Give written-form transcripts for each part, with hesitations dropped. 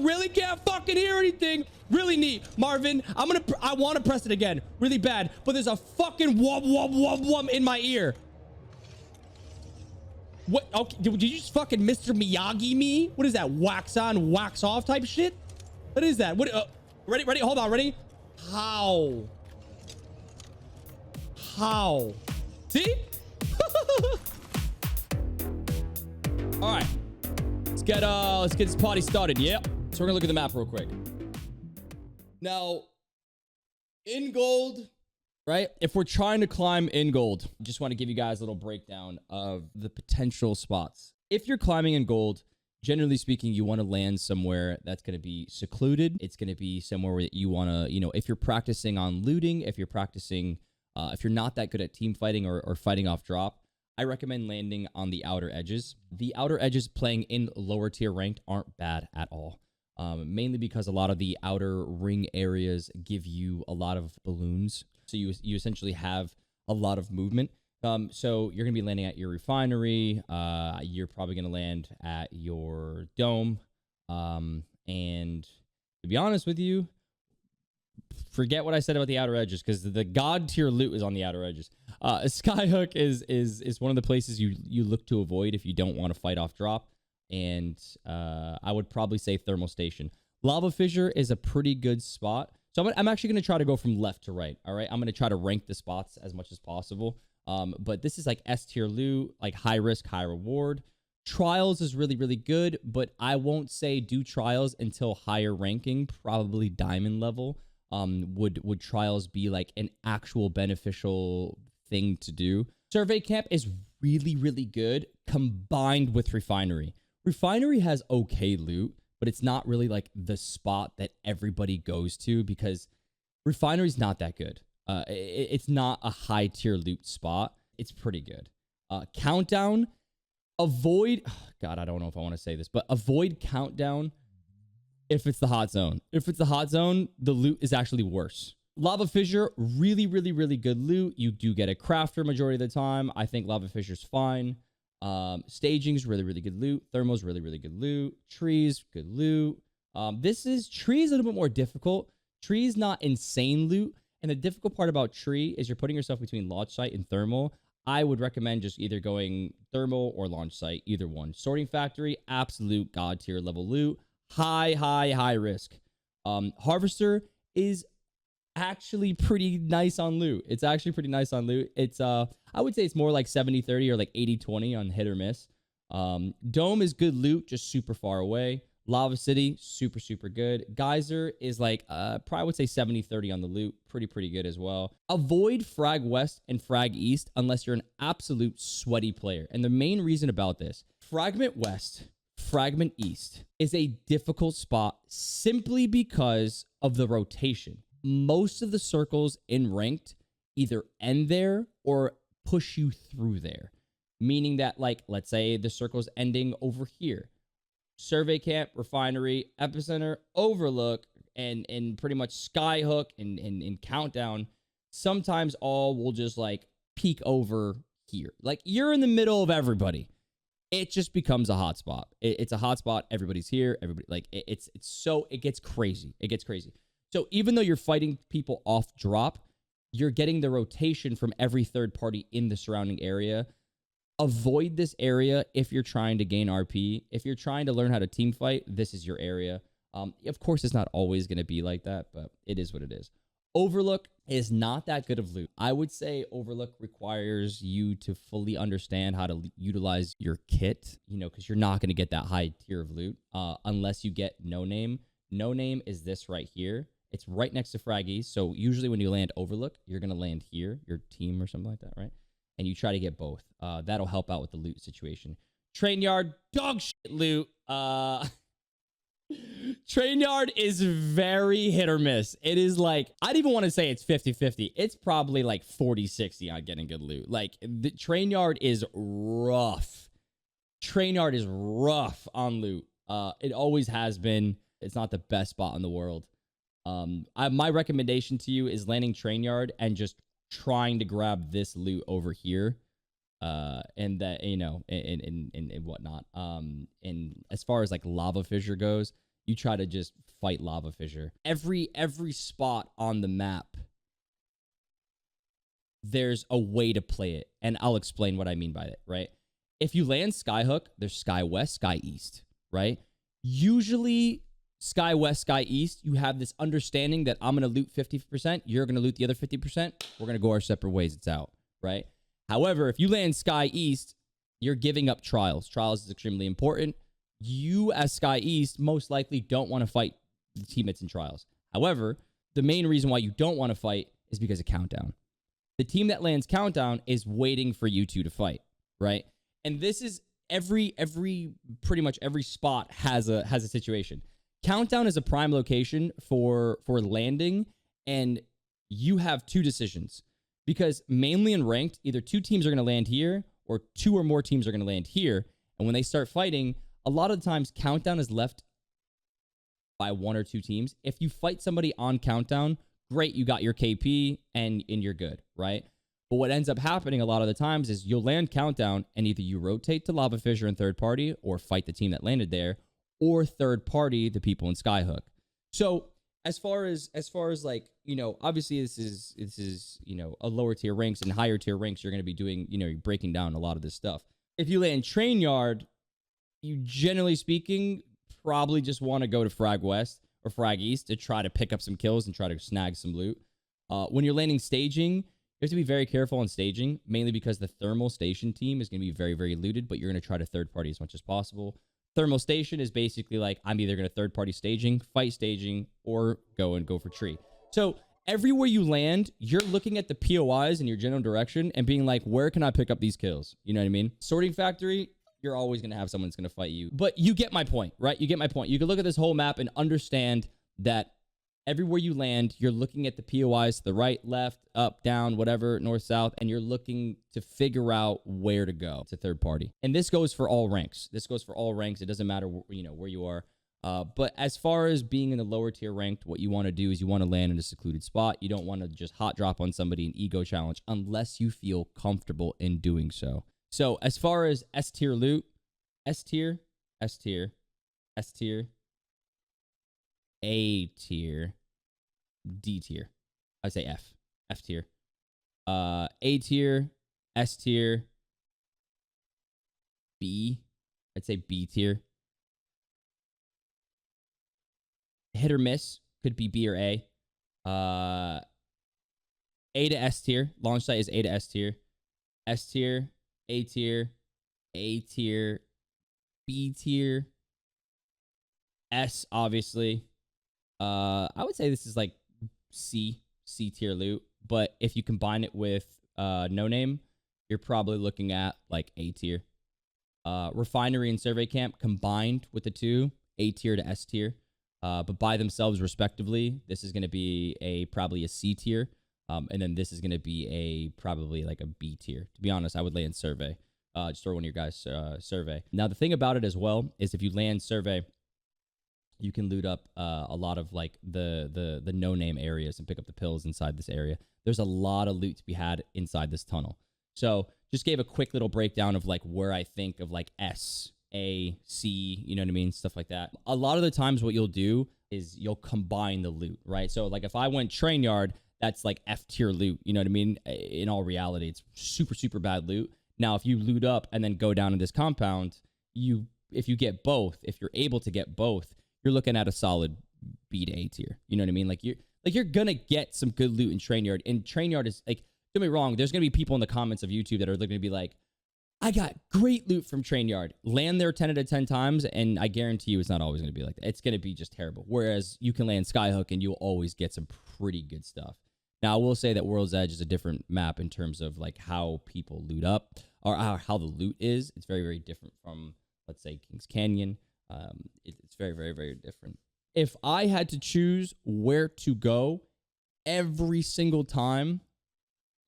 Really can't fucking hear anything. Really neat, Marvin. I want to press it again really bad, but there's a fucking in my ear. What? Okay, did you just fucking Mr. Miyagi me? What is that? Wax on, wax off type shit? What is that? What? Ready? Hold on. Ready? How? See? All right. Let's get this party started. Yep. So we're gonna look at the map real quick. Now, in gold, right? If we're trying to climb in gold, just want to give you guys a little breakdown of the potential spots. If you're climbing in gold, generally speaking, you want to land somewhere that's going to be secluded. It's going to be somewhere where you want to, if you're practicing on looting, if you're practicing, if you're not that good at team fighting or fighting off drop, I recommend landing on the outer edges. The outer edges playing in lower tier ranked aren't bad at all. Mainly because a lot of the outer ring areas give you a lot of balloons. So you essentially have a lot of movement. So you're going to be landing at your refinery. You're probably going to land at your dome. And to be honest with you, forget what I said about the outer edges, because the god tier loot is on the outer edges. Skyhook is one of the places you look to avoid if you don't want to fight off drop. And I would probably say thermal station. Lava fissure is a pretty good spot. So I'm actually going to try to go from left to right. All right. I'm going to try to rank the spots as much as possible. But this is like S tier loot, like high risk, high reward. Trials is really, really good, but I won't say do trials until higher ranking, probably diamond level. Would trials be like an actual beneficial thing to do? Survey camp is really, really good combined with refinery. Refinery has okay loot, but it's not really like the spot that everybody goes to because refinery's not that good. It's not a high tier loot spot. It's pretty good. Countdown, avoid, God, I don't know if I want to say this, but avoid countdown if it's the hot zone. If it's the hot zone, the loot is actually worse. Lava fissure, really, really, really good loot. You do get a crafter majority of the time. I think lava fissure's fine. Staging's really, really good loot. Thermal's really, really good loot. Trees, good loot. Tree's a little bit more difficult. Tree's not insane loot. And the difficult part about tree is you're putting yourself between launch site and thermal. I would recommend just either going thermal or launch site, either one. Sorting factory, absolute god tier level loot. High risk. Harvester is actually pretty nice on loot. It's actually pretty nice on loot. It's I would say it's more like 70-30 or like 80-20 on hit or miss. Dome is good loot, just super far away. Lava City, super, super good. Geyser is like probably would say 70-30 on the loot. Pretty good as well. Avoid Frag West and Frag East unless you're an absolute sweaty player. And the main reason about this, Fragment West, Fragment East is a difficult spot simply because of the rotation. Most of the circles in ranked either end there or push you through there. Meaning that, like, let's say the circle's ending over here. Survey camp, refinery, epicenter, overlook, and pretty much skyhook and countdown. Sometimes all will just like peek over here. Like you're in the middle of everybody. It just becomes a hotspot. It's a hotspot. Everybody's here. Everybody like it gets crazy. It gets crazy. So even though you're fighting people off drop, you're getting the rotation from every third party in the surrounding area. Avoid this area if you're trying to gain RP. If you're trying to learn how to team fight, this is your area. Of course, it's not always going to be like that, but it is what it is. Overlook is not that good of loot. I would say Overlook requires you to fully understand how to utilize your kit, because you're not going to get that high tier of loot unless you get No Name. No Name is this right here. It's right next to Fraggy. So usually when you land Overlook, you're going to land here, your team or something like that, right? And you try to get both. That'll help out with the loot situation. Train yard, dog shit loot. Train yard is very hit or miss. It is like, I'd even want to say it's 50-50. It's probably like 40-60 on getting good loot. Like the train yard is rough. Train yard is rough on loot. It always has been. It's not the best spot in the world. My recommendation to you is landing train yard and just trying to grab this loot over here, and that, and whatnot. And as far as like Lava Fissure goes, you try to just fight Lava Fissure. Every spot on the map, there's a way to play it. And I'll explain what I mean by it, right? If you land Skyhook, there's Sky West, Sky East, right? Usually Sky West, Sky East, you have this understanding that I'm going to loot 50%, you're going to loot the other 50%, we're going to go our separate ways, it's out, right? However, if you land Sky East, you're giving up Trials. Trials is extremely important. You, as Sky East, most likely don't want to fight the teammates in Trials. However, the main reason why you don't want to fight is because of Countdown. The team that lands Countdown is waiting for you two to fight, right? And this is pretty much every spot has a situation. Countdown is a prime location for landing, and you have two decisions. Because mainly in ranked, either two teams are going to land here, or two or more teams are going to land here. And when they start fighting, a lot of the times Countdown is left by one or two teams. If you fight somebody on Countdown, great, you got your KP and you're good, right? But what ends up happening a lot of the times is you'll land Countdown and either you rotate to Lava Fissure and third party or fight the team that landed there, or third party the people in Skyhook. So as far as like, you know, obviously this is, you know, a lower tier ranks, and higher tier ranks you're going to be doing, you know, you're breaking down a lot of this stuff. If you land Train Yard, you generally speaking probably just want to go to Frag West or Frag East to try to pick up some kills and try to snag some loot. When you're landing staging, you have to be very careful on staging, mainly because the thermal station team is going to be very, very looted, but you're going to try to third party as much as possible. Thermal station is basically like, I'm either going to third party staging, fight staging, or go for tree. So everywhere you land, you're looking at the POIs in your general direction and being like, where can I pick up these kills? You know what I mean? Sorting Factory, you're always going to have someone that's going to fight you. But you get my point, right? You get my point. You can look at this whole map and understand that everywhere you land, you're looking at the POIs to the right, left, up, down, whatever, north, south, and you're looking to figure out where to go to third party. And this goes for all ranks. This goes for all ranks. It doesn't matter, you know, where you are. But as far as being in the lower tier ranked, what you want to do is you want to land in a secluded spot. You don't want to just hot drop on somebody an ego challenge unless you feel comfortable in doing so. So as far as S tier loot, S tier, S tier, S tier, A tier, D tier. I'd say F. F tier. A tier, S tier, B. I'd say B tier. Hit or miss could be B or A. A to S tier. Launch site is A to S tier. S tier, A tier, A tier, B tier, S obviously. I would say this is like C tier loot, but if you combine it with no name, you're probably looking at like A tier. Refinery and survey camp combined with the two, A tier to S tier. But by themselves respectively, this is going to be probably a C tier. And then this is going to be probably like a B tier. To be honest, I would land survey. Just throw one of your guys survey. Now, the thing about it as well is if you land survey, you can loot up a lot of like the no-name areas and pick up the pills inside this area. There's a lot of loot to be had inside this tunnel. So just gave a quick little breakdown of like where I think of like S, A, C, you know what I mean? Stuff like that. A lot of the times what you'll do is you'll combine the loot, right? So like if I went Train Yard, that's like F tier loot, you know what I mean? In all reality, it's super, super bad loot. Now, if you loot up and then go down in this compound, if you get both, if you're able to get both, you're looking at a solid B to A tier. You know what I mean? Like you're gonna get some good loot in Train Yard. And Train Yard is like, don't get me wrong, there's gonna be people in the comments of YouTube that are looking to be like, I got great loot from Train Yard. Land there 10 out of 10 times, and I guarantee you it's not always gonna be like that. It's gonna be just terrible. Whereas you can land Skyhook and you'll always get some pretty good stuff. Now, I will say that World's Edge is a different map in terms of like how people loot up or how the loot is. It's very, very different from, let's say, Kings Canyon. It's very, very, very different. If I had to choose where to go every single time,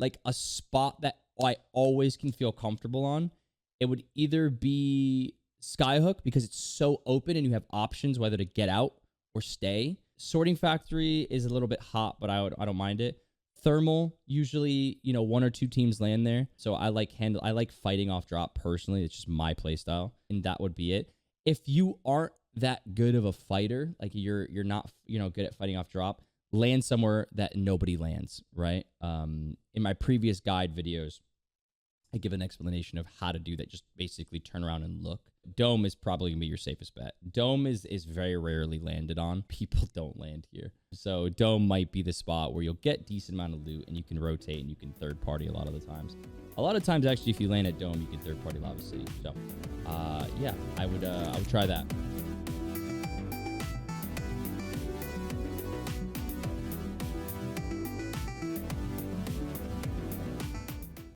like a spot that I always can feel comfortable on, it would either be Skyhook because it's so open and you have options whether to get out or stay. Sorting Factory is a little bit hot, but I don't mind it. Thermal, usually, you know, one or two teams land there. So I like fighting off drop personally. It's just my play style, and that would be it. if you aren't that good of a fighter, like you're not, good at fighting off drop, land somewhere that nobody lands, right? In my previous guide videos, I give an explanation of how to do that. Just basically turn around and look. Dome is probably gonna be your safest bet. Dome is very rarely landed on. People don't land here. So dome might be the spot where you'll get decent amount of loot and you can rotate and you can third party a lot of the times. A lot of times, actually, if you land at dome, you can third party Lava City. So, yeah, I would try that.